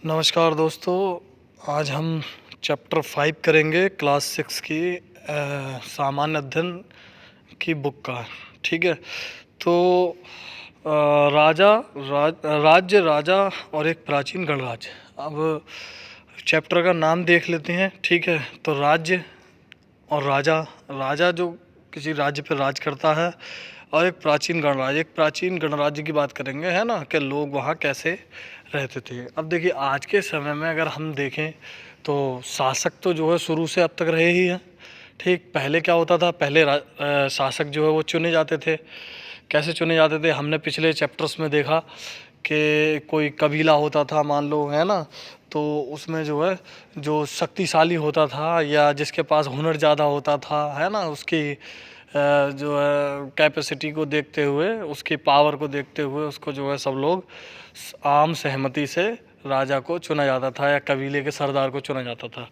नमस्कार दोस्तों, आज हम चैप्टर 5 करेंगे क्लास 6 की सामान्य अध्ययन की बुक का। ठीक है। तो राज्य राजा और एक प्राचीन गणराज्य। अब चैप्टर का नाम देख लेते हैं। ठीक है। तो राज्य और राजा, राजा जो किसी राज्य पर राज करता है, और एक प्राचीन गणराज्य। एक प्राचीन गणराज्य की बात करेंगे, है ना, कि लोग वहाँ कैसे रहते थे। अब देखिए, आज के समय में अगर हम देखें तो शासक तो जो है शुरू से अब तक रहे ही हैं। ठीक। पहले क्या होता था, पहले शासक जो है वो चुने जाते थे। कैसे चुने जाते थे, हमने पिछले चैप्टर्स में देखा कि कोई कबीला होता था, मान लो, है ना, तो उसमें जो है जो शक्तिशाली होता था या जिसके पास हुनर ज़्यादा होता था, है ना, उसकी जो है कैपेसिटी को देखते हुए, उसकी पावर को देखते हुए, उसको जो है सब लोग आम सहमति से राजा को चुना जाता था या कबीले के सरदार को चुना जाता था।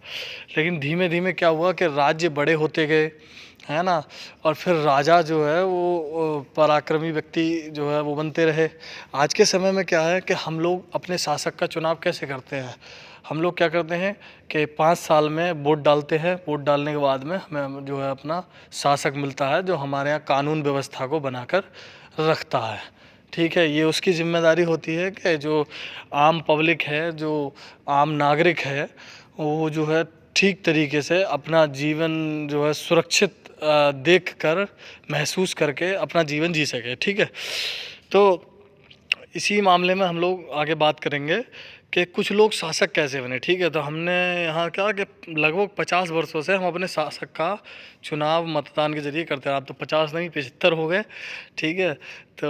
लेकिन धीमे धीमे क्या हुआ कि राज्य बड़े होते गए, है ना, और फिर राजा जो है वो पराक्रमी व्यक्ति जो है वो बनते रहे। आज के समय में क्या है कि हम लोग अपने शासक का चुनाव कैसे करते हैं। हम लोग क्या करते हैं कि 5 साल में वोट डालते हैं। वोट डालने के बाद में हमें जो है अपना शासक मिलता है, जो हमारे यहाँ कानून व्यवस्था को बनाकर रखता है। ठीक है। ये उसकी जिम्मेदारी होती है कि जो आम पब्लिक है, जो आम नागरिक है, वो जो है ठीक तरीके से अपना जीवन जो है सुरक्षित देख कर, महसूस करके अपना जीवन जी सके। ठीक है। तो इसी मामले में हम लोग आगे बात करेंगे कि कुछ लोग शासक कैसे बने। ठीक है। तो हमने यहाँ क्या कि लगभग 50 वर्षों से हम अपने शासक का चुनाव मतदान के जरिए करते हैं। अब तो 50 नहीं, 75 हो गए। ठीक है। तो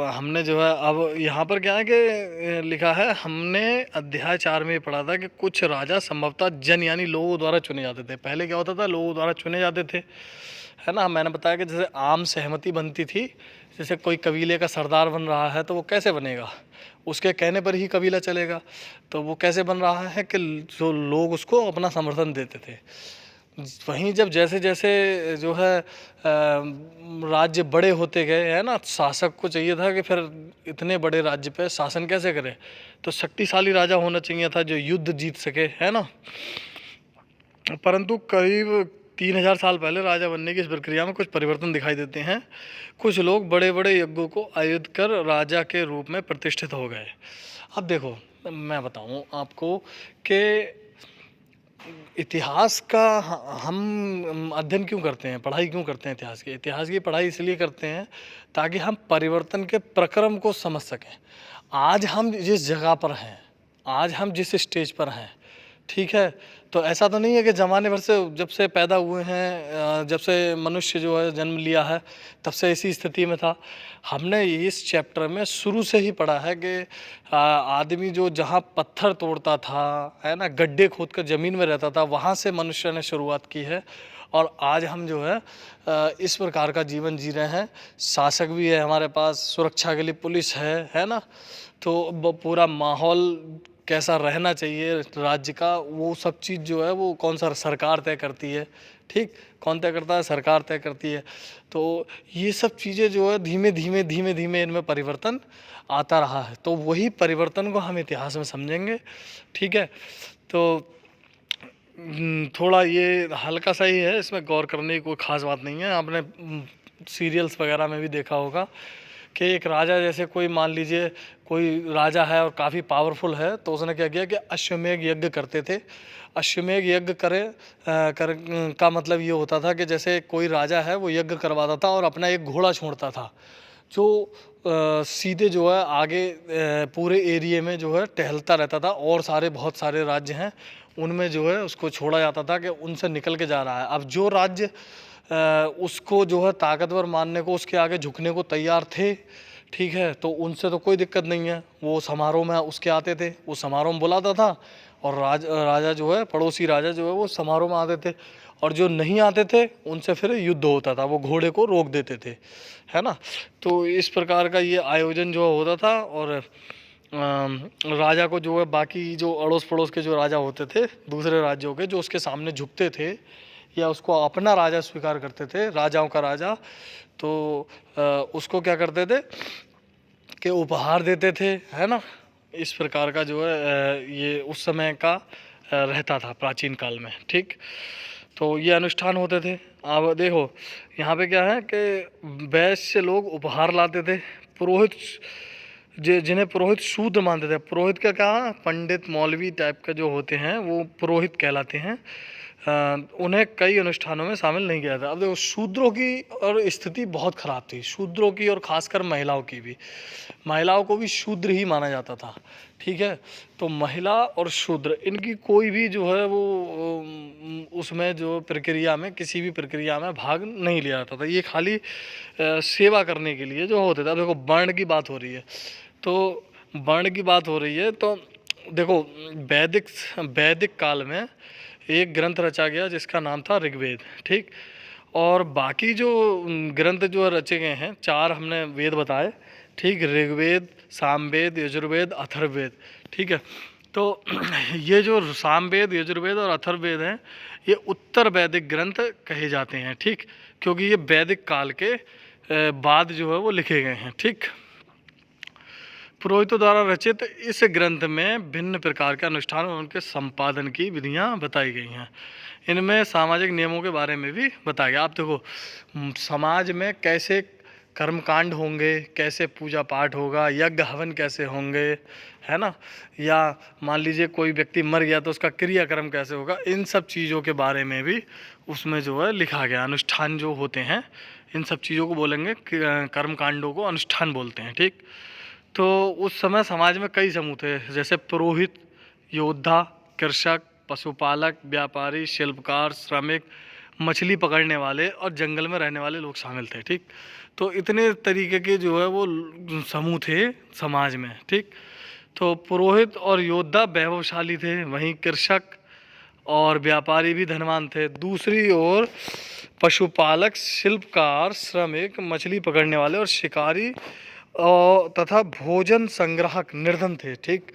हमने जो है अब यहाँ पर क्या है कि लिखा है, हमने अध्याय 4 में पढ़ा था कि कुछ राजा संभवतः जन यानी लोगों द्वारा चुने जाते थे। पहले क्या होता था, लोगों द्वारा चुने जाते थे, है ना। मैंने बताया कि जैसे आम सहमति बनती थी, जैसे कोई कबीले का सरदार बन रहा है तो वो कैसे बनेगा, उसके कहने पर ही कबीला चलेगा। तो वो कैसे बन रहा है कि जो लोग उसको अपना समर्थन देते थे। वहीं जब जैसे जैसे जो है राज्य बड़े होते गए, है ना, शासक को चाहिए था कि फिर इतने बड़े राज्य पे शासन कैसे करे, तो शक्तिशाली राजा होना चाहिए था जो युद्ध जीत सके, है ना। परंतु करीब 3000 साल पहले राजा बनने की इस प्रक्रिया में कुछ परिवर्तन दिखाई देते हैं। कुछ लोग बड़े बड़े यज्ञों को आयोजित कर राजा के रूप में प्रतिष्ठित हो गए। अब देखो, मैं बताऊं आपको कि इतिहास का हम अध्ययन क्यों करते हैं, पढ़ाई क्यों करते हैं इतिहास की पढ़ाई इसलिए करते हैं ताकि हम परिवर्तन के प्रक्रम को समझ सकें। आज हम जिस जगह पर हैं, आज हम जिस स्टेज पर हैं, ठीक है, तो ऐसा तो नहीं है कि ज़माने भर से जब से पैदा हुए हैं, जब से मनुष्य जो है जन्म लिया है, तब से इसी स्थिति में था। हमने इस चैप्टर में शुरू से ही पढ़ा है कि आदमी जो जहाँ पत्थर तोड़ता था, है ना, गड्ढे खोद कर ज़मीन में रहता था, वहाँ से मनुष्य ने शुरुआत की है। और आज हम जो है इस प्रकार का जीवन जी रहे हैं। शासक भी है हमारे पास, सुरक्षा के लिए पुलिस है ना। तो पूरा माहौल कैसा रहना चाहिए राज्य का, वो सब चीज़ जो है वो कौन सा सरकार तय करती है। ठीक। कौन तय करता है, सरकार तय करती है। तो ये सब चीज़ें जो है धीमे धीमे इनमें परिवर्तन आता रहा है। तो वही परिवर्तन को हम इतिहास में समझेंगे। ठीक है। तो थोड़ा ये हल्का सा ही है, इसमें गौर करने की कोई ख़ास बात नहीं है। आपने सीरियल्स वगैरह में भी देखा होगा कि एक राजा, जैसे कोई मान लीजिए कोई राजा है और काफ़ी पावरफुल है, तो उसने क्या किया कि अश्वमेध यज्ञ करते थे। अश्वमेध यज्ञ का मतलब ये होता था कि जैसे कोई राजा है वो यज्ञ करवाता था और अपना एक घोड़ा छोड़ता था, जो सीधे जो है आगे पूरे एरिए में जो है टहलता रहता था, और बहुत सारे राज्य हैं उनमें जो है उसको छोड़ा जाता था कि उनसे निकल के जा रहा है। अब जो राज्य उसको जो है ताकतवर मानने को, उसके आगे झुकने को तैयार थे, ठीक है, तो उनसे तो कोई दिक्कत नहीं है, वो समारोह में उसके आते थे, वो समारोह में बुलाता था, और राजा जो है, पड़ोसी राजा जो है वो समारोह में आते थे। और जो नहीं आते थे उनसे फिर युद्ध होता था, वो घोड़े को रोक देते थे, है ना। तो इस प्रकार का ये आयोजन जो होता था। और राजा को जो है बाकी जो अड़ोस पड़ोस के जो राजा होते थे दूसरे राज्यों के, जो उसके सामने झुकते थे या उसको अपना राजा स्वीकार करते थे, राजाओं का राजा, तो उसको क्या करते थे कि उपहार देते थे, है ना, इस प्रकार का जो है ये उस समय का रहता था प्राचीन काल में। ठीक, तो ये अनुष्ठान होते थे। अब देखो यहाँ पे क्या है कि वैश्य लोग उपहार लाते थे, पुरोहित जिन्हें पुरोहित शूद्र मानते थे। पुरोहित का क्या, पंडित मौलवी टाइप का जो होते हैं वो पुरोहित कहलाते हैं। उन्हें कई अनुष्ठानों में शामिल नहीं किया था। अब देखो शूद्रों की और स्थिति बहुत ख़राब थी, शूद्रों की और ख़ासकर महिलाओं की भी। महिलाओं को भी शूद्र ही माना जाता था। ठीक है, तो महिला और शूद्र इनकी कोई भी जो है वो उसमें जो प्रक्रिया में, किसी भी प्रक्रिया में भाग नहीं लिया जाता था। ये खाली सेवा करने के लिए जो होते थे। अब देखो वर्ण की बात हो रही है, तो वर्ण की बात हो रही है तो देखो वैदिक काल में एक ग्रंथ रचा गया जिसका नाम था ऋग्वेद। ठीक, और बाकी जो ग्रंथ जो रचे गए हैं, 4 हमने वेद बताए। ठीक, ऋग्वेद, सामवेद, यजुर्वेद, अथर्ववेद। ठीक है, तो ये जो सामवेद, यजुर्वेद और अथर्ववेद हैं ये उत्तर वैदिक ग्रंथ कहे जाते हैं। ठीक, क्योंकि ये वैदिक काल के बाद जो है वो लिखे गए हैं। ठीक, पुरोहितों द्वारा रचित इस ग्रंथ में भिन्न प्रकार के अनुष्ठान और उनके संपादन की विधियां बताई गई हैं। इनमें सामाजिक नियमों के बारे में भी बताया गया। आप देखो समाज में कैसे कर्मकांड होंगे, कैसे पूजा पाठ होगा, यज्ञ हवन कैसे होंगे, है ना, या मान लीजिए कोई व्यक्ति मर गया तो उसका क्रियाक्रम कैसे होगा, इन सब चीज़ों के बारे में भी उसमें जो है लिखा गया। अनुष्ठान जो होते हैं इन सब चीज़ों को बोलेंगे, कर्मकांडों को अनुष्ठान बोलते हैं। ठीक, तो उस समय समाज में कई समूह थे, जैसे पुरोहित, योद्धा, कृषक, पशुपालक, व्यापारी, शिल्पकार, श्रमिक, मछली पकड़ने वाले और जंगल में रहने वाले लोग शामिल थे। ठीक, तो इतने तरीके के जो है वो समूह थे समाज में। ठीक, तो पुरोहित और योद्धा वैभवशाली थे, वहीं कृषक और व्यापारी भी धनवान थे। दूसरी ओर पशुपालक, शिल्पकार, श्रमिक, मछली पकड़ने वाले और शिकारी और तथा भोजन संग्राहक निर्धन थे। ठीक,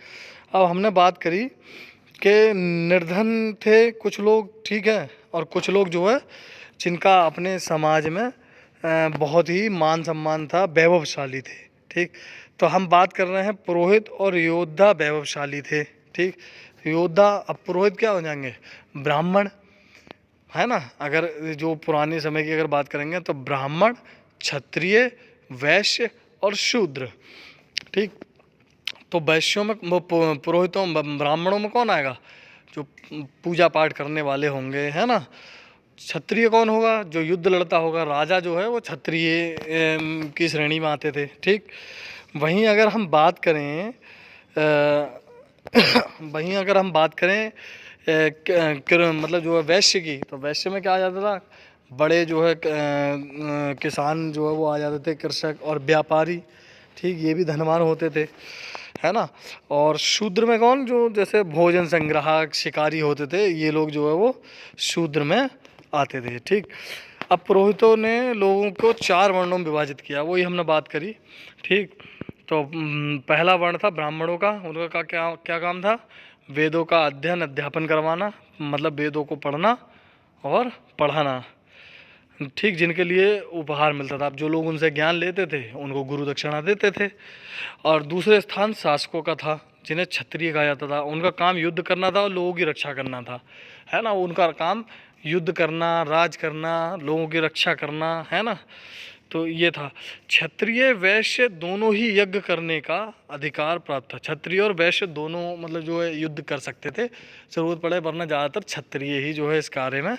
अब हमने बात करी कि निर्धन थे कुछ लोग, ठीक है, और कुछ लोग जो है जिनका अपने समाज में बहुत ही मान सम्मान था, वैभवशाली थे। ठीक, तो हम बात कर रहे हैं पुरोहित और योद्धा वैभवशाली थे। ठीक, योद्धा, अब पुरोहित क्या हो जाएंगे, ब्राह्मण, है ना। अगर जो पुराने समय की अगर बात करेंगे तो ब्राह्मण, क्षत्रिय, वैश्य और शूद्र। ठीक, तो वैश्यों में, पुरोहितों, ब्राह्मणों में कौन आएगा, जो पूजा पाठ करने वाले होंगे, है ना। क्षत्रिय कौन होगा, जो युद्ध लड़ता होगा। राजा जो है वो क्षत्रिय की श्रेणी में आते थे। ठीक, वहीं अगर हम बात करें मतलब जो है वैश्य की, तो वैश्य में क्या आ जाता था, बड़े जो है किसान जो है वो आ जाते थे, कृषक और व्यापारी। ठीक, ये भी धनवान होते थे, है ना। और शूद्र में कौन, जो जैसे भोजन संग्राहक, शिकारी होते थे, ये लोग जो है वो शूद्र में आते थे। ठीक, अब पुरोहितों ने लोगों को 4 वर्णों में विभाजित किया, वही हमने बात करी। ठीक, तो पहला वर्ण था ब्राह्मणों का। उनका क्या क्या काम था, वेदों का अध्ययन अध्यापन करवाना, मतलब वेदों को पढ़ना और पढ़ाना। ठीक, जिनके लिए उपहार मिलता था। अब जो लोग उनसे ज्ञान लेते थे उनको गुरु दक्षिणा देते थे। और दूसरे स्थान शासकों का था, जिन्हें क्षत्रिय कहा जाता था। उनका काम युद्ध करना था और लोगों की रक्षा करना था, है ना। उनका काम युद्ध करना, राज करना, लोगों की रक्षा करना, है ना। तो ये था। क्षत्रिय वैश्य दोनों ही यज्ञ करने का अधिकार प्राप्त था। क्षत्रिय और वैश्य दोनों मतलब जो है युद्ध कर सकते थे ज़रूरत पड़े, वरना ज़्यादातर क्षत्रिय ही जो है इस कार्य में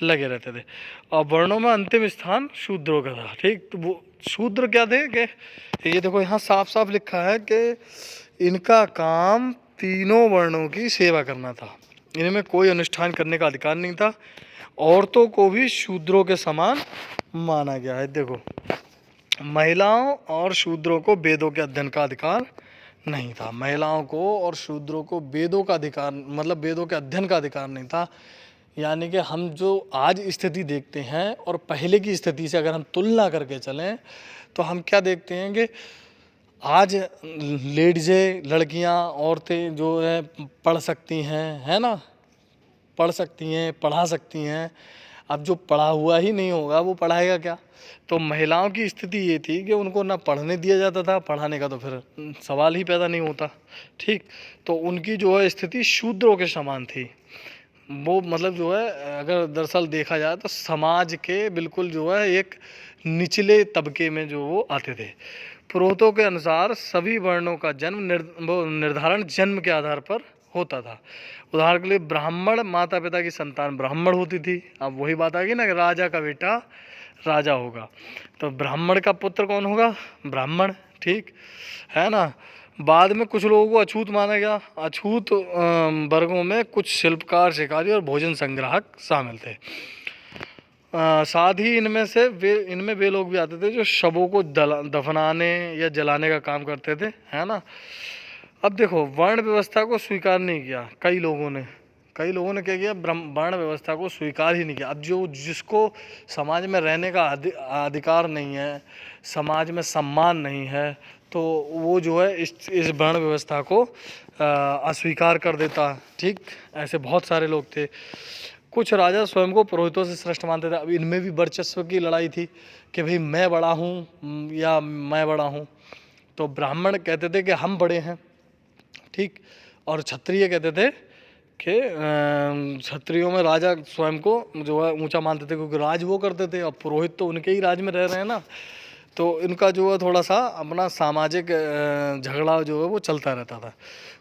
लगे रहते थे। और वर्णों में अंतिम स्थान शूद्रों का था। ठीक, तो वो शूद्र क्या थे कि ये देखो यहाँ साफ साफ लिखा है कि इनका काम तीनों वर्णों की सेवा करना था, इनमें कोई अनुष्ठान करने का अधिकार नहीं था। औरतों को भी शूद्रों के समान माना गया है। देखो, महिलाओं और शूद्रों को वेदों के अध्ययन का अधिकार नहीं था। महिलाओं को और शूद्रों को वेदों का अधिकार, मतलब वेदों के अध्ययन का अधिकार नहीं था। यानी कि हम जो आज स्थिति देखते हैं और पहले की स्थिति से अगर हम तुलना करके चलें तो हम क्या देखते हैं कि आज लेडीज़ें, लड़कियां, औरतें जो है पढ़ सकती हैं, है ना, पढ़ सकती हैं, पढ़ा सकती हैं, अब जो पढ़ा हुआ ही नहीं होगा वो पढ़ाएगा क्या। तो महिलाओं की स्थिति ये थी कि उनको ना पढ़ने दिया जाता था, पढ़ाने का तो फिर सवाल ही पैदा नहीं होता। ठीक, तो उनकी जो है स्थिति शूद्रों के समान थी। वो मतलब जो है अगर दरअसल देखा जाए तो समाज के बिल्कुल जो है एक निचले तबके में जो वो आते थे। पुरोहितों के अनुसार सभी वर्णों का जन्म वो निर्धारण जन्म के आधार पर होता था। उदाहरण के लिए ब्राह्मण माता पिता की संतान ब्राह्मण होती थी। अब वही बात आ गई ना कि राजा का बेटा राजा होगा, तो ब्राह्मण का पुत्र कौन होगा, ब्राह्मण। ठीक है ना। बाद में कुछ लोगों को अछूत माना गया। अछूत वर्गों में कुछ शिल्पकार, शिकारी और भोजन संग्राहक शामिल थे। साथ ही इनमें वे लोग भी आते थे जो शवों को दफनाने या जलाने का काम करते थे, है ना। अब देखो, वर्ण व्यवस्था को स्वीकार नहीं किया कई लोगों ने क्या किया, वर्ण व्यवस्था को स्वीकार ही नहीं किया। अब जो जिसको समाज में रहने का अधिकार नहीं है, समाज में सम्मान नहीं है, तो वो जो है इस वर्ण व्यवस्था को अस्वीकार कर देता। ठीक, ऐसे बहुत सारे लोग थे। कुछ राजा स्वयं को पुरोहितों से श्रेष्ठ मानते थे। अब इनमें भी वर्चस्व की लड़ाई थी कि भाई मैं बड़ा हूँ या मैं बड़ा हूँ। तो ब्राह्मण कहते थे कि हम बड़े हैं। ठीक, और क्षत्रिय कहते थे कि क्षत्रियों में राजा स्वयं को जो है ऊंचा मानते थे, क्योंकि राज वो करते थे। अब पुरोहित तो उनके ही राज में रह रहे हैं ना, तो इनका जो है थोड़ा सा अपना सामाजिक झगड़ा जो है वो चलता रहता था।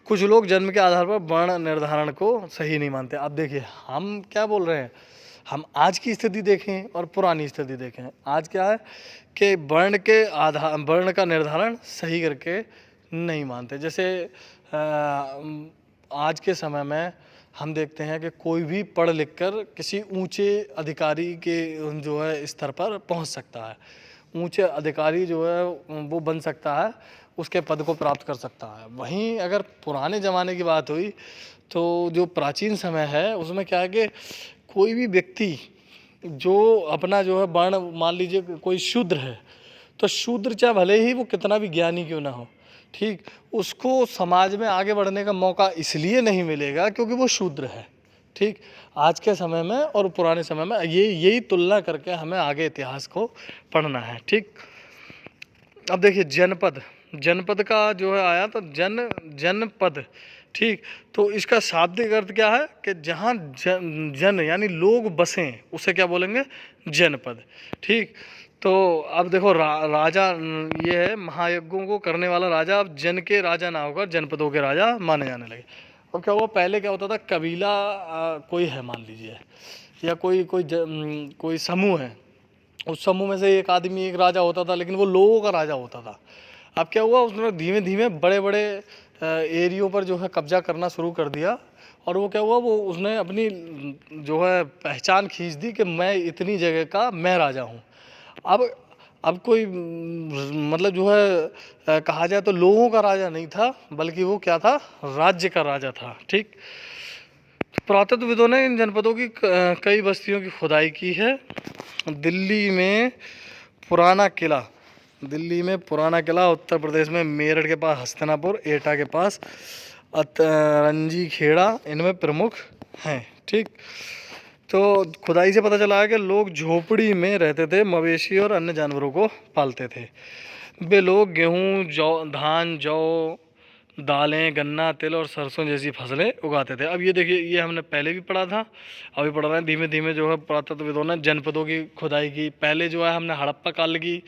कुछ लोग जन्म के आधार पर वर्ण निर्धारण को सही नहीं मानते। अब देखिए हम क्या बोल रहे हैं, हम आज की स्थिति देखें और पुरानी स्थिति देखें। आज क्या है कि वर्ण का निर्धारण सही करके नहीं मानते। जैसे आज के समय में हम देखते हैं कि कोई भी पढ़ लिख कर किसी ऊंचे अधिकारी के जो है स्तर पर पहुंच सकता है, ऊंचे अधिकारी जो है वो बन सकता है, उसके पद को प्राप्त कर सकता है। वहीं अगर पुराने ज़माने की बात हुई तो जो प्राचीन समय है उसमें क्या है कि कोई भी व्यक्ति जो अपना जो है वर्ण, मान लीजिए कोई शूद्र है, तो शूद्र चाहे भले ही वो कितना भी ज्ञानी क्यों ना हो, ठीक, उसको समाज में आगे बढ़ने का मौका इसलिए नहीं मिलेगा क्योंकि वो शूद्र है। ठीक, आज के समय में और पुराने समय में यही तुलना करके हमें आगे इतिहास को पढ़ना है। ठीक, अब देखिए जनपद का जो है आया तो जनपद। ठीक, तो इसका शाब्दिक अर्थ क्या है कि जहाँ जन यानी लोग बसें उसे क्या बोलेंगे, जनपद। ठीक, तो अब देखो राजा ये है महायज्ञों को करने वाला राजा अब जन के राजा ना होकर जनपदों के राजा माने जाने लगे। और क्या हुआ, पहले क्या होता था, कबीला कोई है मान लीजिए, या कोई समूह है, उस समूह में से एक आदमी एक राजा होता था, लेकिन वो लोगों का राजा होता था। अब क्या हुआ, उसने धीमे धीमे बड़े बड़े एरियो पर जो है कब्जा करना शुरू कर दिया। और वो क्या हुआ, वो उसने अपनी जो है पहचान खींच दी कि मैं इतनी जगह का मैं राजा हूँ। अब कोई मतलब जो है कहा जाए तो लोगों का राजा नहीं था, बल्कि वो क्या था, राज्य का राजा था। ठीक, पुरातत्वविदों ने इन जनपदों की कई बस्तियों की खुदाई की है। दिल्ली में पुराना किला, उत्तर प्रदेश में मेरठ के पास हस्तिनापुर, एटा के पास रंजी खेड़ा इनमें प्रमुख हैं। ठीक, तो खुदाई से पता चला है कि लोग झोपड़ी में रहते थे, मवेशी और अन्य जानवरों को पालते थे। वे लोग गेहूँ, धान, जौ, दालें, गन्ना, तिल और सरसों जैसी फसलें उगाते थे। अब ये देखिए, ये हमने पहले भी पढ़ा था, अभी पढ़ रहे हैं। धीमे धीमे जो है पुरातत्वविदों ने जनपदों की खुदाई की। पहले जो है हमने हड़प्पा काल की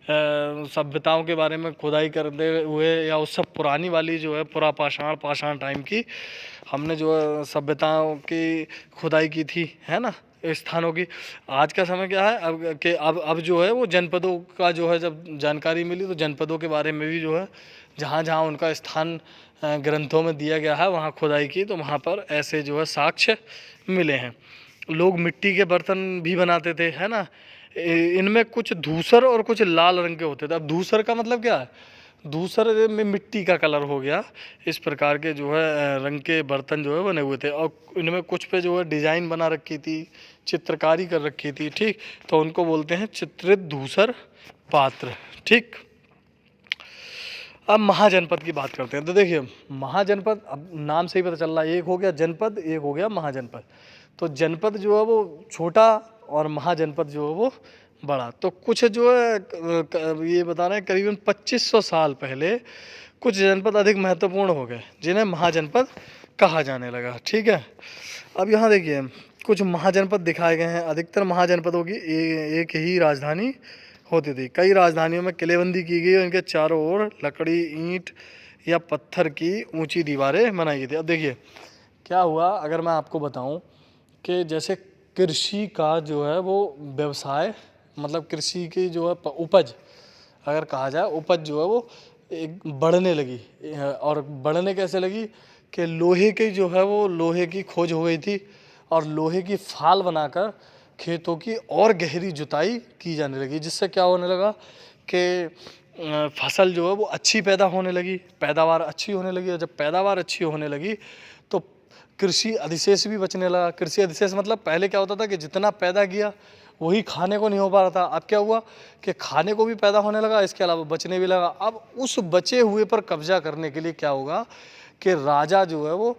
सभ्यताओं के बारे में खुदाई करते हुए, या उस सब पुरानी वाली जो है पाषाण टाइम की हमने जो है सभ्यताओं की खुदाई की थी, है ना, स्थानों की। आज का समय क्या है, अब जो है वो जनपदों का जो है जब जानकारी मिली, तो जनपदों के बारे में भी जो है जहाँ जहाँ उनका स्थान ग्रंथों में दिया गया है वहाँ खुदाई की, तो वहाँ पर ऐसे जो है साक्ष्य मिले हैं। लोग मिट्टी के बर्तन भी बनाते थे, है ना। इनमें कुछ धूसर और कुछ लाल रंग के होते थे। अब धूसर का मतलब क्या है, धूसर में मिट्टी का कलर हो गया, इस प्रकार के जो है रंग के बर्तन जो है बने हुए थे। और इनमें कुछ पे जो है डिजाइन बना रखी थी, चित्रकारी कर रखी थी। ठीक, तो उनको बोलते हैं चित्रित धूसर पात्र। ठीक, अब महाजनपद की बात करते हैं। तो देखिए महाजनपद, अब नाम से ही पता चल रहा है, एक हो गया जनपद, एक हो गया महाजनपद। तो जनपद जो है वो छोटा और महाजनपद जो है वो बढ़ा। तो कुछ जो है ये बता रहे हैं करीबन 2500 साल पहले कुछ जनपद अधिक महत्वपूर्ण हो गए जिन्हें महाजनपद कहा जाने लगा। ठीक है, अब यहाँ देखिए कुछ महाजनपद दिखाए गए हैं। अधिकतर महाजनपदों की एक ही राजधानी होती थी। कई राजधानियों में किलेबंदी की गई और इनके चारों ओर लकड़ी, ईंट या पत्थर की ऊंची दीवारें बनाई गई थी। अब देखिए क्या हुआ, अगर मैं आपको बताऊं कि जैसे कृषि का जो है वो व्यवसाय, मतलब कृषि की जो है उपज, अगर कहा जाए उपज जो है वो एक बढ़ने लगी। और बढ़ने कैसे लगी कि लोहे की जो है वो लोहे की खोज हो गई थी और लोहे की फाल बनाकर खेतों की और गहरी जुताई की जाने लगी, जिससे क्या होने लगा कि फसल जो है वो अच्छी पैदा होने लगी, पैदावार अच्छी होने लगी। और जब पैदावार अच्छी होने लगी तो कृषि अधिशेष भी बचने लगा। कृषि अधिशेष मतलब पहले क्या होता था कि जितना पैदा किया वही खाने को नहीं हो पा रहा था। अब क्या हुआ कि खाने को भी पैदा होने लगा, इसके अलावा बचने भी लगा। अब उस बचे हुए पर कब्जा करने के लिए क्या होगा कि राजा जो है वो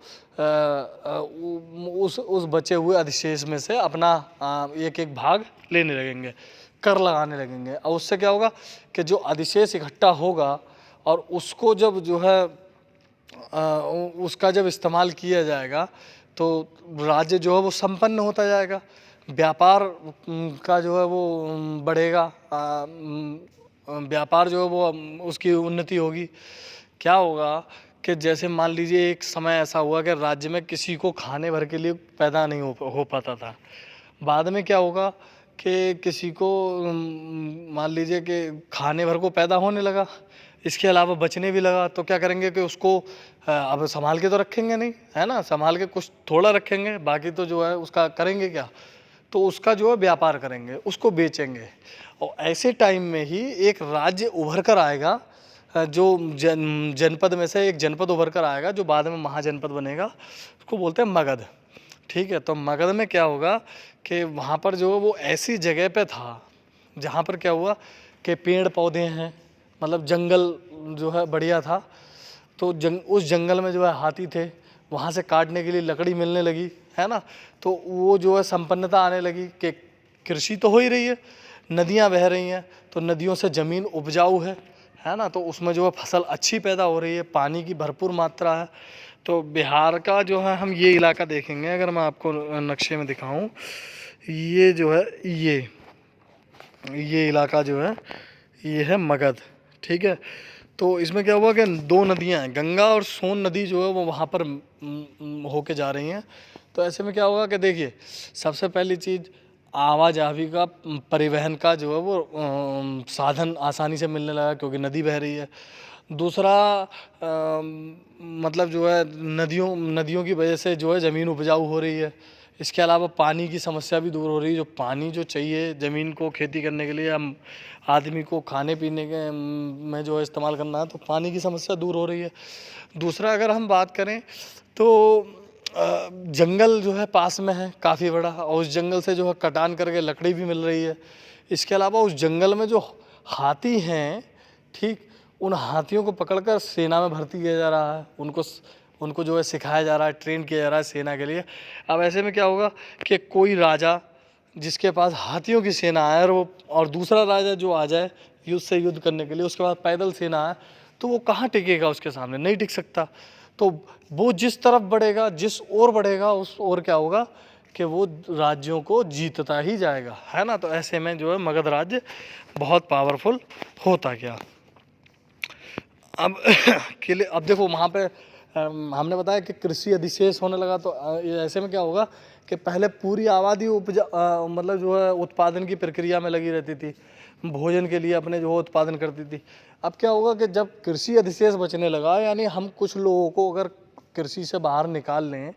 उस बचे हुए अधिशेष में से अपना एक एक भाग लेने लगेंगे, कर लगाने लगेंगे। और उससे क्या होगा कि जो अधिशेष इकट्ठा होगा और उसको जब जो है उसका जब इस्तेमाल किया जाएगा तो राज्य जो है वो संपन्न होता जाएगा, व्यापार का जो है वो बढ़ेगा, व्यापार जो है वो उसकी उन्नति होगी। क्या होगा कि जैसे मान लीजिए एक समय ऐसा हुआ कि राज्य में किसी को खाने भर के लिए पैदा नहीं हो पाता था। बाद में क्या होगा कि किसी को मान लीजिए कि खाने भर को पैदा होने लगा, इसके अलावा बचने भी लगा। तो क्या करेंगे कि उसको अब संभाल के तो रखेंगे नहीं, है ना, संभाल के कुछ थोड़ा रखेंगे, बाकी तो जो है उसका करेंगे क्या, तो उसका जो है व्यापार करेंगे, उसको बेचेंगे। और ऐसे टाइम में ही एक राज्य उभर कर आएगा, जो जनपद में से एक जनपद उभर कर आएगा जो बाद में महाजनपद बनेगा, उसको बोलते हैं मगध। ठीक है, तो मगध में क्या होगा कि वहाँ पर जो वो ऐसी जगह पे था जहाँ पर क्या हुआ कि पेड़ पौधे हैं, मतलब जंगल जो है बढ़िया था। तो उस जंगल में जो है हाथी थे, वहाँ से काटने के लिए लकड़ी मिलने लगी, है ना। तो वो जो है संपन्नता आने लगी कि कृषि तो हो ही रही है, नदियाँ बह रही हैं, तो नदियों से ज़मीन उपजाऊ है ना, तो उसमें जो है फसल अच्छी पैदा हो रही है, पानी की भरपूर मात्रा है। तो बिहार का जो है हम ये इलाका देखेंगे, अगर मैं आपको नक्शे में दिखाऊं, ये जो है ये इलाका जो है ये है मगध। ठीक है, तो इसमें क्या हुआ कि दो नदियां हैं, गंगा और सोन नदी जो है वो वहाँ पर होके जा रही हैं। तो ऐसे में क्या होगा कि देखिए सबसे पहली चीज़ आवाजाही का, परिवहन का जो है वो साधन आसानी से मिलने लगा क्योंकि नदी बह रही है। दूसरा मतलब जो है नदियों की वजह से जो है ज़मीन उपजाऊ हो रही है। इसके अलावा पानी की समस्या भी दूर हो रही है, जो पानी जो चाहिए ज़मीन को खेती करने के लिए, हम आदमी को खाने पीने के में जो है इस्तेमाल करना है, तो पानी की समस्या दूर हो रही है। दूसरा अगर हम बात करें तो जंगल जो है पास में है काफ़ी बड़ा, और उस जंगल से जो है कटान करके लकड़ी भी मिल रही है। इसके अलावा उस जंगल में जो हाथी हैं, ठीक, उन हाथियों को पकड़कर सेना में भर्ती किया जा रहा है, उनको जो है सिखाया जा रहा है, ट्रेन किया जा रहा है सेना के लिए। अब ऐसे में क्या होगा कि कोई राजा जिसके पास हाथियों की सेना है और दूसरा राजा जो आ जाए युद्ध करने के लिए, उसके बाद पैदल सेना है, तो वो कहाँ टिकेगा, उसके सामने नहीं टिक सकता। तो वो जिस तरफ बढ़ेगा, जिस ओर बढ़ेगा, उस ओर क्या होगा कि वो राज्यों को जीतता ही जाएगा, है ना। तो ऐसे में जो है मगध राज्य बहुत पावरफुल होता गया। अब अब देखो वहाँ पे हमने बताया कि कृषि अधिशेष होने लगा। तो ऐसे में क्या होगा कि पहले पूरी आबादी मतलब जो है उत्पादन की प्रक्रिया में लगी रहती थी, भोजन के लिए अपने जो उत्पादन करती थी। अब क्या होगा कि जब कृषि अधिशेष बचने लगा, यानी हम कुछ लोगों को अगर कृषि से बाहर निकाल लें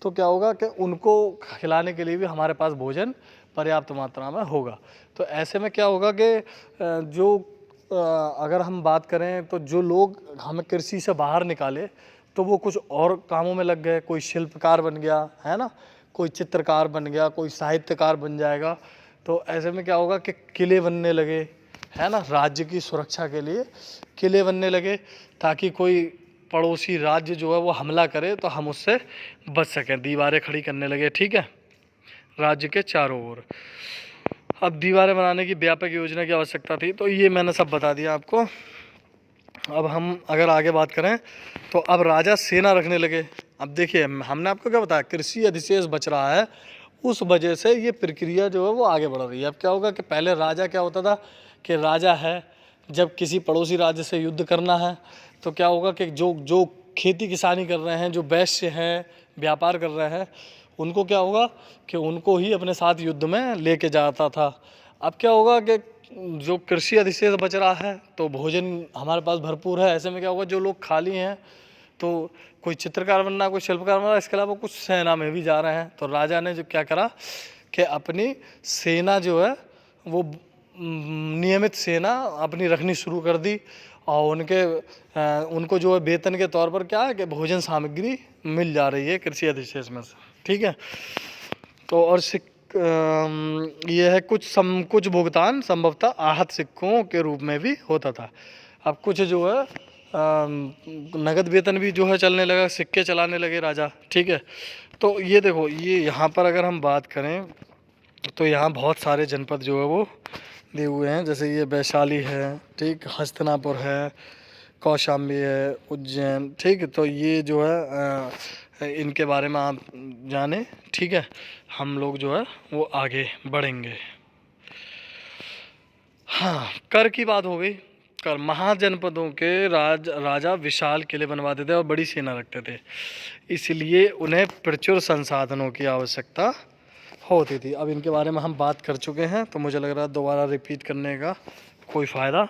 तो क्या होगा कि उनको खिलाने के लिए भी हमारे पास भोजन पर्याप्त मात्रा में होगा। तो ऐसे में क्या होगा कि जो अगर हम बात करें तो जो लोग हमें कृषि से बाहर निकाले तो वो कुछ और कामों में लग गए, कोई शिल्पकार बन गया, है ना, कोई चित्रकार बन गया, कोई साहित्यकार बन जाएगा। तो ऐसे में क्या होगा कि किले बनने लगे, है ना, राज्य की सुरक्षा के लिए किले बनने लगे ताकि कोई पड़ोसी राज्य जो है वो हमला करे तो हम उससे बच सकें, दीवारें खड़ी करने लगे। ठीक है, राज्य के चारों ओर। अब दीवारें बनाने की व्यापक योजना की आवश्यकता थी, तो ये मैंने सब बता दिया आपको। अब हम अगर आगे बात करें तो अब राजा सेना रखने लगे। अब देखिए हमने आपको क्या बताया, कृषि अधिशेष बच रहा है, उस वजह से ये प्रक्रिया जो है वो आगे बढ़ रही है। अब क्या होगा कि पहले राजा क्या होता था कि राजा है, जब किसी पड़ोसी राज्य से युद्ध करना है तो क्या होगा कि जो जो खेती किसानी कर रहे हैं, जो वैश्य हैं, व्यापार कर रहे हैं, उनको क्या होगा कि उनको ही अपने साथ युद्ध में लेके जाता था। अब क्या होगा कि जो कृषि अधिशेष बच रहा है तो भोजन हमारे पास भरपूर है, ऐसे में क्या होगा जो लोग खाली हैं तो कोई चित्रकार बनना, कोई शिल्पकार बनना, इसके अलावा कुछ सेना में भी जा रहे हैं। तो राजा ने जो क्या करा कि अपनी सेना जो है वो नियमित सेना अपनी रखनी शुरू कर दी, और उनको जो है वेतन के तौर पर क्या है कि भोजन सामग्री मिल जा रही है कृषि अधिशेष में से, ठीक है। तो और ये है कुछ भुगतान संभवतः आहत सिक्कों के रूप में भी होता था। अब कुछ जो है नगद वेतन भी जो है चलने लगा, सिक्के चलाने लगे राजा, ठीक है। तो ये देखो, ये यहाँ पर अगर हम बात करें तो यहाँ बहुत सारे जनपद जो है वो दिए हुए हैं, जैसे ये वैशाली है, ठीक, हस्तिनापुर है, कौशाम्बी है, उज्जैन, ठीक। तो ये जो है इनके बारे में आप जाने, ठीक है। हम लोग जो है वो आगे बढ़ेंगे। हाँ, कर की बात हो गई। कर महाजनपदों के राजा विशाल किले बनवाते थे और बड़ी सेना रखते थे, इसलिए उन्हें प्रचुर संसाधनों की आवश्यकता होती थी। अब इनके बारे में हम बात कर चुके हैं, तो मुझे लग रहा है दोबारा रिपीट करने का कोई फ़ायदा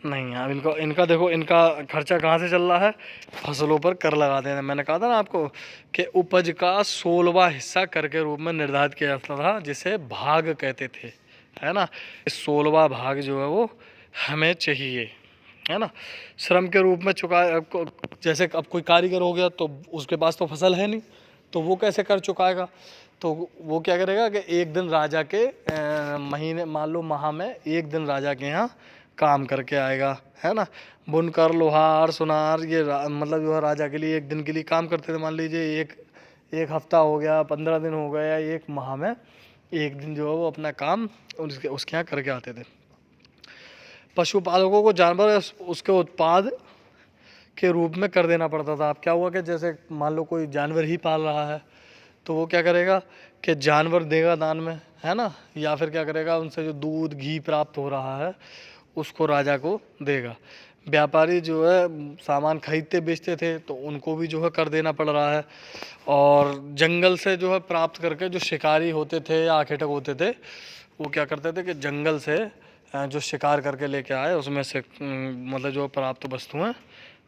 नहीं है। अब इनका देखो, इनका खर्चा कहाँ से चल रहा है, फसलों पर कर लगाते हैं। मैंने कहा था ना आपको कि उपज का 16वां हिस्सा कर के रूप में निर्धारित किया जाता था, जिसे भाग कहते थे, है ना। 16वां भाग जो है वो हमें चाहिए, है ना। श्रम के रूप में जैसे अब कोई कारीगर हो गया तो उसके पास तो फसल है नहीं, तो वो कैसे कर चुकाएगा, तो वो क्या करेगा कि एक दिन राजा के महीने, मान लो माह में एक दिन राजा के यहाँ काम करके आएगा, है ना। बुनकर, लोहार, सुनार, ये मतलब जो है राजा के लिए एक दिन के लिए काम करते थे। मान लीजिए एक हफ्ता हो गया, 15 दिन हो गया, या एक माह में एक दिन जो है वो अपना काम उसके यहाँ करके आते थे। पशुपालकों को जानवर उसके उत्पाद के रूप में कर देना पड़ता था। अब क्या हुआ कि जैसे मान लो कोई जानवर ही पाल रहा है तो वो क्या करेगा कि जानवर देगा दान में, है ना, या फिर क्या करेगा उनसे जो दूध घी प्राप्त हो रहा है उसको राजा को देगा। व्यापारी जो है सामान खरीदते बेचते थे तो उनको भी जो है कर देना पड़ रहा है। और जंगल से जो है प्राप्त करके जो शिकारी होते थे या आखेटक होते थे वो क्या करते थे कि जंगल से जो शिकार करके लेके आए उसमें से मतलब जो प्राप्त वस्तुएं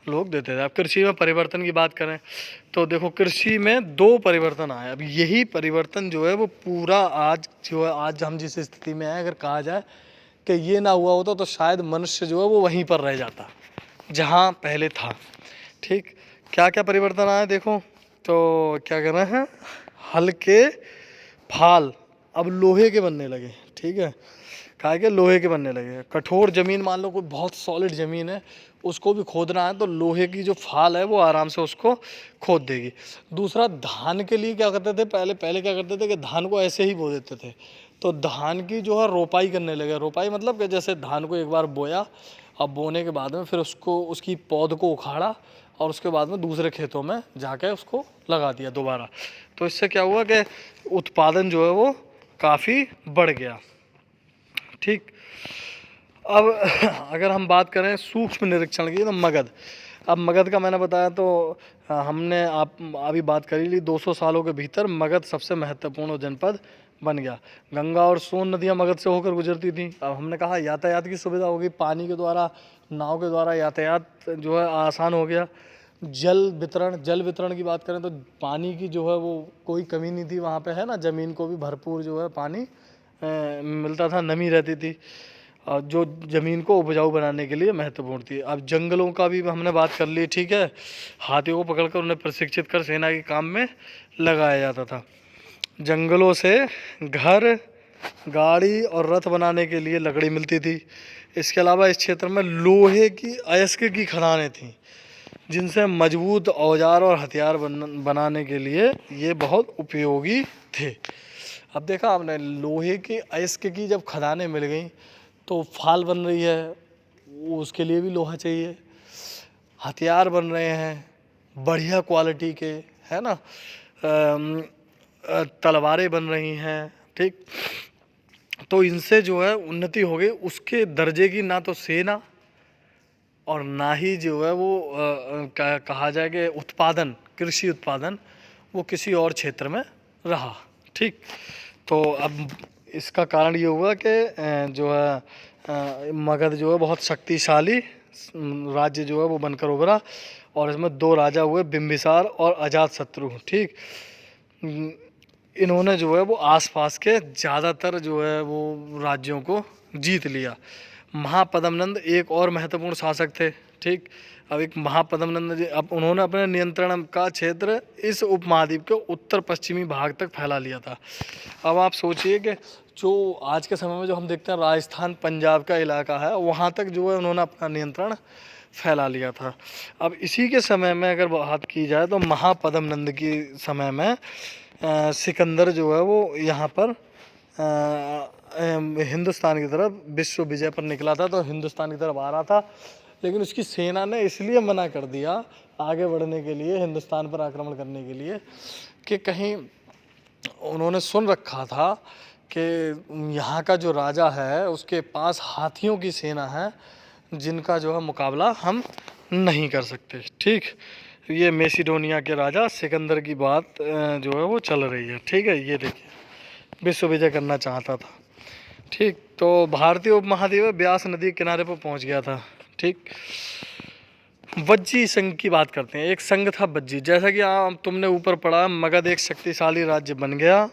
लोग देते थे। अब कृषि में परिवर्तन की बात करें तो देखो, कृषि में 2 परिवर्तन आए। अब यही परिवर्तन जो है वो पूरा आज जो है, आज हम जिस स्थिति में है, अगर कहा जाए कि ये ना हुआ होता तो शायद मनुष्य जो है वो वहीं पर रह जाता जहाँ पहले था, ठीक। क्या क्या परिवर्तन आए देखो, तो क्या कर रहे हैं, हल्के फाल अब लोहे के बनने लगे, ठीक है, काहे के लोहे के बनने लगे। कठोर ज़मीन, मान लो कोई बहुत सॉलिड ज़मीन है उसको भी खोदना है तो लोहे की जो फाल है वो आराम से उसको खोद देगी। दूसरा, धान के लिए क्या करते थे, पहले क्या करते थे कि धान को ऐसे ही बो देते थे, तो धान की जो है रोपाई करने लगे। रोपाई मतलब कि जैसे धान को एक बार बोया, अब बोने के बाद में फिर उसकी पौध को उखाड़ा और उसके बाद में दूसरे खेतों में जाके उसको लगा दिया दोबारा। तो इससे क्या हुआ कि उत्पादन जो है वो काफ़ी बढ़ गया, ठीक। अब अगर हम बात करें सूक्ष्म निरीक्षण की तो मगध। अब मगध का मैंने बताया तो हमने अभी बात करी ली, 200 सालों के भीतर मगध सबसे महत्वपूर्ण जनपद बन गया। गंगा और सोन नदियां मगध से होकर गुजरती थी। अब हमने कहा यातायात की सुविधा होगी, पानी के द्वारा, नाव के द्वारा यातायात जो है आसान हो गया। जल वितरण की बात करें तो पानी की जो है वो कोई कमी नहीं थी वहाँ पे, है ना। ज़मीन को भी भरपूर जो है पानी मिलता था, नमी रहती थी, जो ज़मीन को उपजाऊ बनाने के लिए महत्वपूर्ण थी। अब जंगलों का भी हमने बात कर ली, ठीक है। हाथियों को पकड़कर उन्हें प्रशिक्षित कर सेना के काम में लगाया जाता था। जंगलों से घर, गाड़ी और रथ बनाने के लिए लकड़ी मिलती थी। इसके अलावा इस क्षेत्र में लोहे की अयस्क की खदानें थीं, जिनसे मजबूत औजार और हथियार बनाने के लिए ये बहुत उपयोगी थे। अब देखा आपने लोहे की अयस्क की जब खदानें मिल गई तो फाल बन रही है, वो उसके लिए भी लोहा चाहिए। हथियार बन रहे हैं बढ़िया क्वालिटी के, है ना। तलवारें बन रही हैं, ठीक। तो इनसे जो है उन्नति हो गई, उसके दर्जे की ना तो सेना और ना ही जो है वो कहा जाए कि उत्पादन, कृषि उत्पादन वो किसी और क्षेत्र में रहा, ठीक। तो अब इसका कारण ये हुआ कि जो है मगध जो है बहुत शक्तिशाली राज्य जो है वो बनकर उभरा, और इसमें दो राजा हुए, बिंबिसार और अजातशत्रु, ठीक। इन्होंने जो है वो आसपास के ज़्यादातर जो है वो राज्यों को जीत लिया। महापद्मनंद एक और महत्वपूर्ण शासक थे, ठीक। अब एक महापद्मनंद जी, अब उन्होंने अपने नियंत्रण का क्षेत्र इस उपमहाद्वीप के उत्तर पश्चिमी भाग तक फैला लिया था। अब आप सोचिए कि जो आज के समय में जो हम देखते हैं राजस्थान पंजाब का इलाका है, वहाँ तक जो है उन्होंने अपना नियंत्रण फैला लिया था। अब इसी के समय में अगर बात की जाए तो महापद्मनंद के समय में सिकंदर जो है वो यहाँ पर हिंदुस्तान की तरफ विश्व विजय पर निकला था, तो हिंदुस्तान की तरफ आ रहा था, लेकिन उसकी सेना ने इसलिए मना कर दिया आगे बढ़ने के लिए, हिंदुस्तान पर आक्रमण करने के लिए, कि कहीं उन्होंने सुन रखा था कि यहाँ का जो राजा है उसके पास हाथियों की सेना है जिनका जो है मुकाबला हम नहीं कर सकते, ठीक। ये मैसिडोनिया के राजा सिकंदर की बात जो है वो चल रही है, ठीक है। ये देखिए विश्व विजय करना चाहता था, ठीक। तो भारतीय उपमहाद्वीप ब्यास नदी के किनारे पर पहुंच गया था, ठीक। वज्जी संघ की बात करते हैं। एक संघ था वज्जी, जैसा कि तुमने ऊपर पढ़ा, मगध एक शक्तिशाली राज्य बन गया,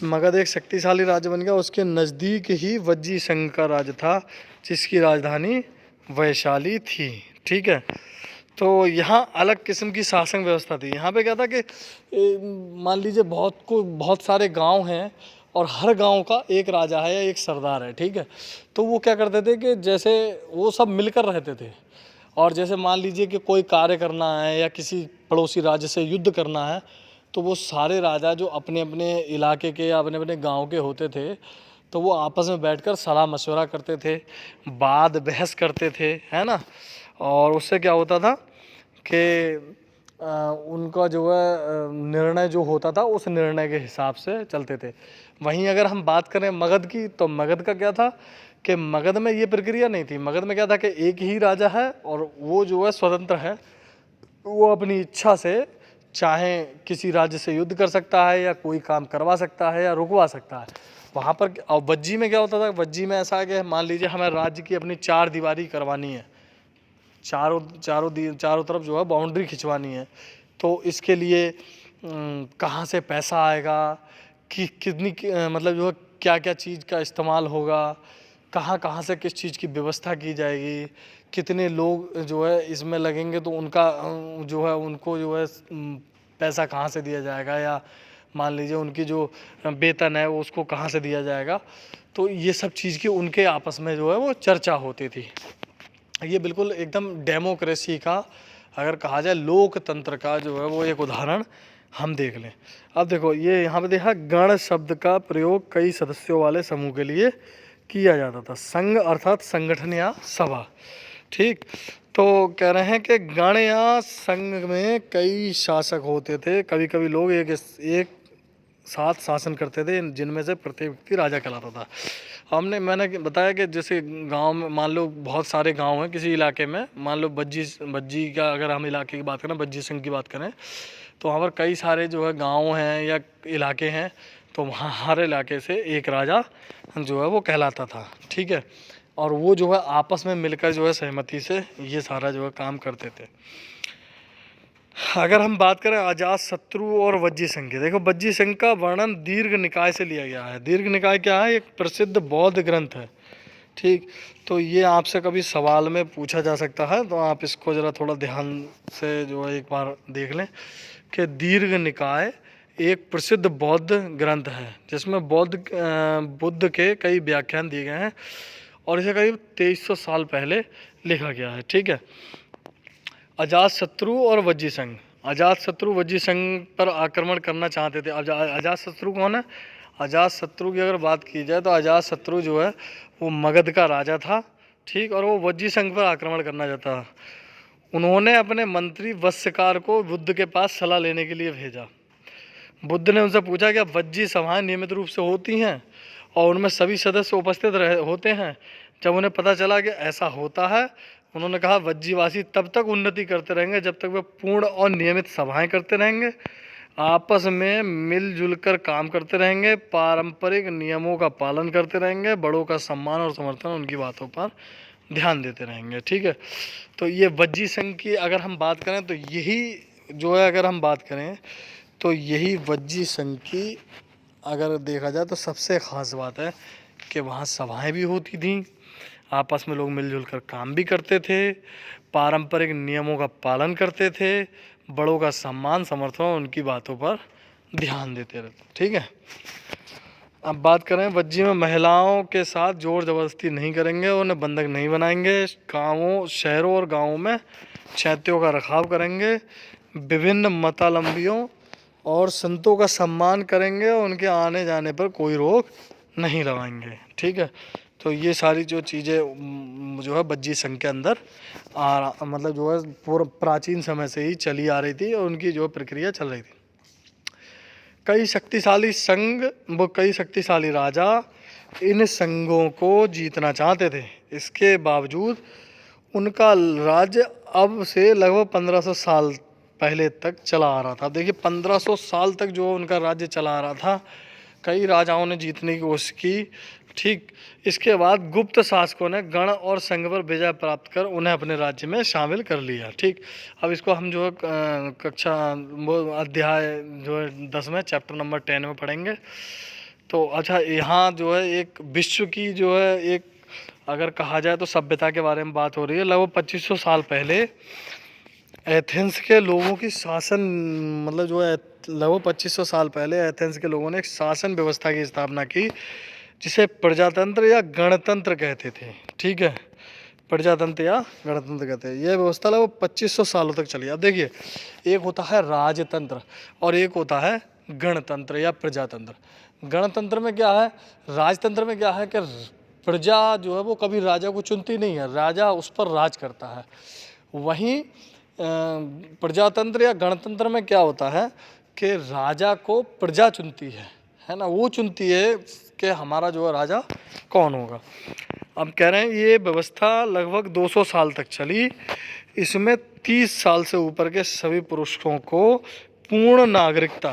मगध एक शक्तिशाली राज्य बन गया, उसके नज़दीक ही वज्जी संघ का राज्य था जिसकी राजधानी वैशाली थी, ठीक है। तो यहाँ अलग किस्म की शासन व्यवस्था थी। यहाँ पे क्या था कि मान लीजिए बहुत सारे गांव हैं और हर गांव का एक राजा है या एक सरदार है, ठीक है। तो वो क्या करते थे कि जैसे वो सब मिलकर रहते थे, और जैसे मान लीजिए कि कोई कार्य करना है या किसी पड़ोसी राज्य से युद्ध करना है, तो वो सारे राजा जो अपने अपने इलाके के या अपने अपने गांव के होते थे, तो वो आपस में बैठकर सलाह मशवरा करते थे, वाद बहस करते थे, है ना। और उससे क्या होता था कि उनका जो है निर्णय जो होता था उस निर्णय के हिसाब से चलते थे। वहीं अगर हम बात करें मगध की, तो मगध का क्या था कि मगध में ये प्रक्रिया नहीं थी। मगध में क्या था कि एक ही राजा है और वो जो है स्वतंत्र है, वो अपनी इच्छा से चाहे किसी राज्य से युद्ध कर सकता है या कोई काम करवा सकता है या रुकवा सकता है। वहाँ पर और वज्जी में क्या होता था, वज्जी में ऐसा है कि मान लीजिए हमें राज्य की अपनी चार दीवारी करवानी है, चारों तरफ जो है बाउंड्री खिंचवानी है, तो इसके लिए कहाँ से पैसा आएगा, कि कितनी मतलब जो है क्या क्या चीज़ का इस्तेमाल होगा, कहाँ कहाँ से किस चीज़ की व्यवस्था की जाएगी, कितने लोग जो है इसमें लगेंगे, तो उनका जो है उनको जो है पैसा कहाँ से दिया जाएगा, या मान लीजिए उनकी जो वेतन है वो उसको कहाँ से दिया जाएगा। तो ये सब चीज़ की उनके आपस में जो है वो चर्चा होती थी। ये बिल्कुल एकदम डेमोक्रेसी का, अगर कहा जाए लोकतंत्र का जो है वो एक उदाहरण हम देख लें। अब देखो ये यहाँ पे देखा, गण शब्द का प्रयोग कई सदस्यों वाले समूह के लिए किया जाता था। संघ अर्थात संगठन या सभा, ठीक। तो कह रहे हैं कि गण या संघ में कई शासक होते थे, कभी कभी लोग एक साथ शासन करते थे, जिनमें से प्रत्येक व्यक्ति राजा कहलाता था। मैंने बताया कि जैसे गांव में मान लो बहुत सारे गांव हैं किसी इलाके में, मान लो बज्जी का अगर हम इलाके की बात करें, बज्जी संघ की बात करें, तो वहाँ पर कई सारे जो है गांव हैं या इलाके हैं, तो वहाँ हर इलाके से एक राजा जो है वो कहलाता था, ठीक है। और वो जो है आपस में मिलकर जो है सहमति से ये सारा जो है काम करते थे। अगर हम बात करें अजातशत्रु और वज्जी संघ की, देखो वज्जी संघ का वर्णन दीर्घ निकाय से लिया गया है। दीर्घ निकाय क्या है, एक प्रसिद्ध बौद्ध ग्रंथ है, ठीक। तो ये आपसे कभी सवाल में पूछा जा सकता है, तो आप इसको ज़रा थोड़ा ध्यान से जो है एक बार देख लें कि दीर्घ निकाय एक प्रसिद्ध बौद्ध ग्रंथ है जिसमें बुद्ध के कई व्याख्यान दिए गए हैं, और इसे करीब 2300 साल पहले लिखा गया है, ठीक है। अजातशत्रु और वज्जी संघ, अजातशत्रु वज्जी संघ पर आक्रमण करना चाहते थे। अजातशत्रु कौन है? अजातशत्रु की अगर बात की जाए तो अजातशत्रु जो है वो मगध का राजा था, ठीक, और वो वज्जी संघ पर आक्रमण करना चाहता था। उन्होंने अपने मंत्री वत्स्यकार को बुद्ध के पास सलाह लेने के लिए भेजा। बुद्ध ने उनसे पूछा कि वज्जी सभाएं नियमित रूप से होती हैं और उनमें सभी सदस्य उपस्थित होते हैं। जब उन्हें पता चला कि ऐसा होता है, उन्होंने कहा वज्जीवासी तब तक उन्नति करते रहेंगे जब तक वे पूर्ण और नियमित सभाएं करते रहेंगे, आपस में मिलजुल कर काम करते रहेंगे, पारंपरिक नियमों का पालन करते रहेंगे, बड़ों का सम्मान और समर्थन, उनकी बातों पर ध्यान देते रहेंगे। ठीक है, तो ये वज्जी संघ की अगर हम बात करें तो यही जो है, अगर हम बात करें तो यही वज्जी संघ की अगर देखा जाए तो सबसे ख़ास बात है कि वहाँ सभाएं भी होती थीं, आपस में लोग मिलजुल कर काम भी करते थे, पारंपरिक नियमों का पालन करते थे, बड़ों का सम्मान समर्थन उनकी बातों पर ध्यान देते रहते। ठीक है, अब बात करें वज्जी में महिलाओं के साथ जोर ज़बरदस्ती नहीं करेंगे, उन्हें बंधक नहीं बनाएंगे, गाँवों शहरों और गाँवों में चैत्यों का रखाव करेंगे, विभिन्न मतावलंबियों और संतों का सम्मान करेंगे और उनके आने जाने पर कोई रोक नहीं लगाएंगे। ठीक है, तो ये सारी जो चीज़ें जो है वज्जी संघ के अंदर मतलब जो है पूर्व प्राचीन समय से ही चली आ रही थी और उनकी जो प्रक्रिया चल रही थी। कई शक्तिशाली संघ व कई शक्तिशाली राजा इन संघों को जीतना चाहते थे। इसके बावजूद उनका राज्य अब से लगभग 1500 साल पहले तक चला आ रहा था। देखिए 1500 साल तक जो उनका राज्य चला आ रहा था, कई राजाओं ने जीतने की कोशिश की। ठीक, इसके बाद गुप्त शासकों ने गण और संघ पर विजय प्राप्त कर उन्हें अपने राज्य में शामिल कर लिया। ठीक, अब इसको हम जो है कक्षा अध्याय जो है 10 में चैप्टर नंबर 10 में पढ़ेंगे। तो अच्छा, यहाँ जो है एक विश्व की जो है एक अगर कहा जाए तो सभ्यता के बारे में बात हो रही है। लगभग 2500 साल पहले एथेंस के लोगों की शासन मतलब जो है लगभग 2500 साल पहले एथेंस के लोगों ने एक शासन व्यवस्था की स्थापना की जिसे प्रजातंत्र या गणतंत्र कहते थे। ठीक है, प्रजातंत्र या गणतंत्र कहते हैं। यह व्यवस्था लगभग 2500 सालों तक चली। अब देखिए, एक होता है राजतंत्र और एक होता है गणतंत्र या प्रजातंत्र। गणतंत्र में क्या है, राजतंत्र में क्या है कि प्रजा जो है वो कभी राजा को चुनती नहीं है, राजा उस पर राज करता है। वहीं प्रजातंत्र या गणतंत्र में क्या होता है कि राजा को प्रजा चुनती है ना, वो चुनती है कि हमारा जो है राजा कौन होगा। अब कह रहे हैं ये व्यवस्था लगभग 200 साल तक चली। इसमें 30 साल से ऊपर के सभी पुरुषों को पूर्ण नागरिकता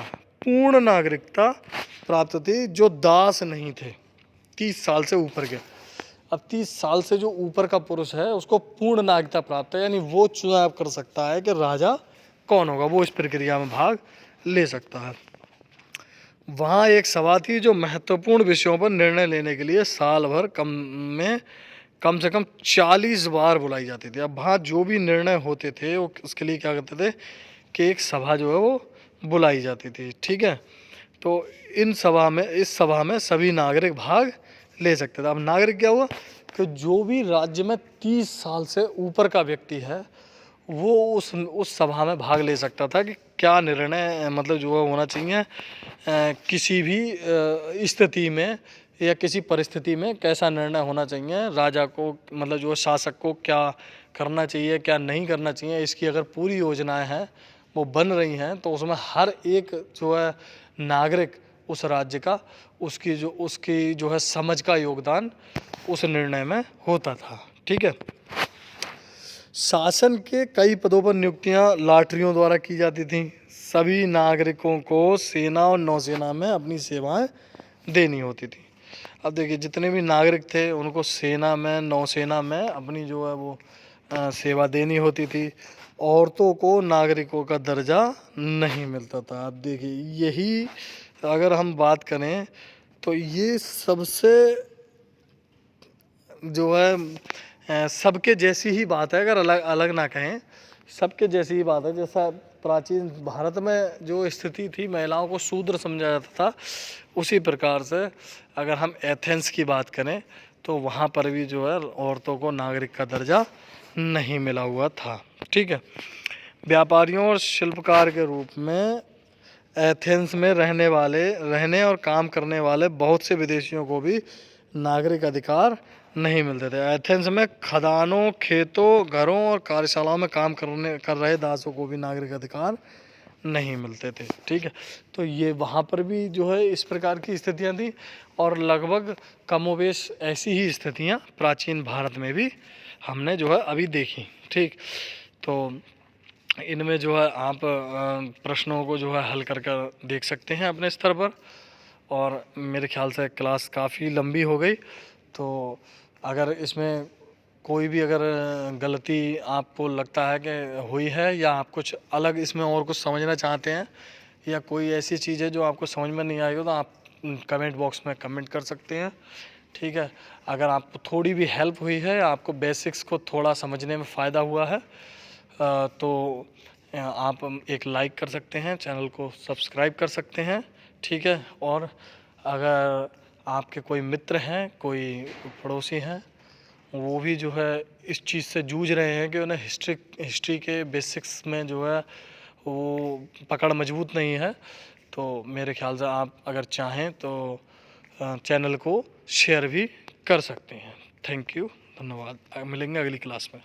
प्राप्त थी जो दास नहीं थे। 30 साल से ऊपर के, अब 30 साल से जो ऊपर का पुरुष है उसको पूर्ण नागरिकता प्राप्त है, यानी वो चुनाव कर सकता है कि राजा कौन होगा, वो इस प्रक्रिया में भाग ले सकता है। वहाँ एक सभा थी जो महत्वपूर्ण विषयों पर निर्णय लेने के लिए साल भर कम से कम 40 बार बुलाई जाती थी। अब वहाँ जो भी निर्णय होते थे वो उसके लिए क्या करते थे कि एक सभा जो है वो बुलाई जाती थी। ठीक है, तो इस सभा में सभी नागरिक भाग ले सकते थे। अब नागरिक क्या हुआ कि जो भी राज्य में 30 साल से ऊपर का व्यक्ति है वो उस सभा में भाग ले सकता था कि क्या निर्णय मतलब जो है होना चाहिए, किसी भी स्थिति में या किसी परिस्थिति में कैसा निर्णय होना चाहिए, राजा को मतलब जो शासक को क्या करना चाहिए क्या नहीं करना चाहिए, इसकी अगर पूरी योजनाएं हैं वो बन रही हैं तो उसमें हर एक जो है नागरिक उस राज्य का उसकी जो है समझ का योगदान उस निर्णय में होता था। ठीक है, शासन के कई पदों पर नियुक्तियां लॉटरियों द्वारा की जाती थीं। सभी नागरिकों को सेना और नौसेना में अपनी सेवाएं देनी होती थी। अब देखिए, जितने भी नागरिक थे उनको सेना में नौसेना में अपनी जो है वो सेवा देनी होती थी। औरतों को नागरिकों का दर्जा नहीं मिलता था। अब देखिए, यही अगर हम बात करें तो ये सबसे जो है सबके जैसी ही बात है, अगर अलग अलग ना कहें, सबके जैसी ही बात है। जैसा प्राचीन भारत में जो स्थिति थी महिलाओं को शूद्र समझा जाता था, उसी प्रकार से अगर हम एथेंस की बात करें तो वहाँ पर भी जो है औरतों को नागरिक का दर्जा नहीं मिला हुआ था। ठीक है, व्यापारियों और शिल्पकार के रूप में एथेंस में रहने और काम करने वाले बहुत से विदेशियों को भी नागरिक अधिकार नहीं मिलते थे। एथेंस में खदानों, खेतों, घरों और कार्यशालाओं में काम कर रहे दासों को भी नागरिक अधिकार नहीं मिलते थे। ठीक है, तो ये वहाँ पर भी जो है इस प्रकार की स्थितियाँ थी और लगभग कमोवेश ऐसी ही स्थितियाँ प्राचीन भारत में भी हमने जो है अभी देखी। ठीक, तो इनमें जो है आप प्रश्नों को जो है हल कर कर देख सकते हैं अपने स्तर पर। और मेरे ख्याल से क्लास काफ़ी लंबी हो गई, तो अगर इसमें कोई भी अगर गलती आपको लगता है कि हुई है या आप कुछ अलग इसमें और कुछ समझना चाहते हैं या कोई ऐसी चीज़ है जो आपको समझ में नहीं आई हो, तो आप कमेंट बॉक्स में कमेंट कर सकते हैं। ठीक है, अगर आपको थोड़ी भी हेल्प हुई है, आपको बेसिक्स को थोड़ा समझने में फ़ायदा हुआ है, तो आप एक लाइक कर सकते हैं, चैनल को सब्सक्राइब कर सकते हैं। ठीक है, और अगर आपके कोई मित्र हैं, कोई पड़ोसी हैं, वो भी जो है इस चीज़ से जूझ रहे हैं कि उन्हें हिस्ट्री के बेसिक्स में जो है वो पकड़ मजबूत नहीं है, तो मेरे ख्याल से आप अगर चाहें तो चैनल को शेयर भी कर सकते हैं। थैंक यू, धन्यवाद। मिलेंगे अगली क्लास में।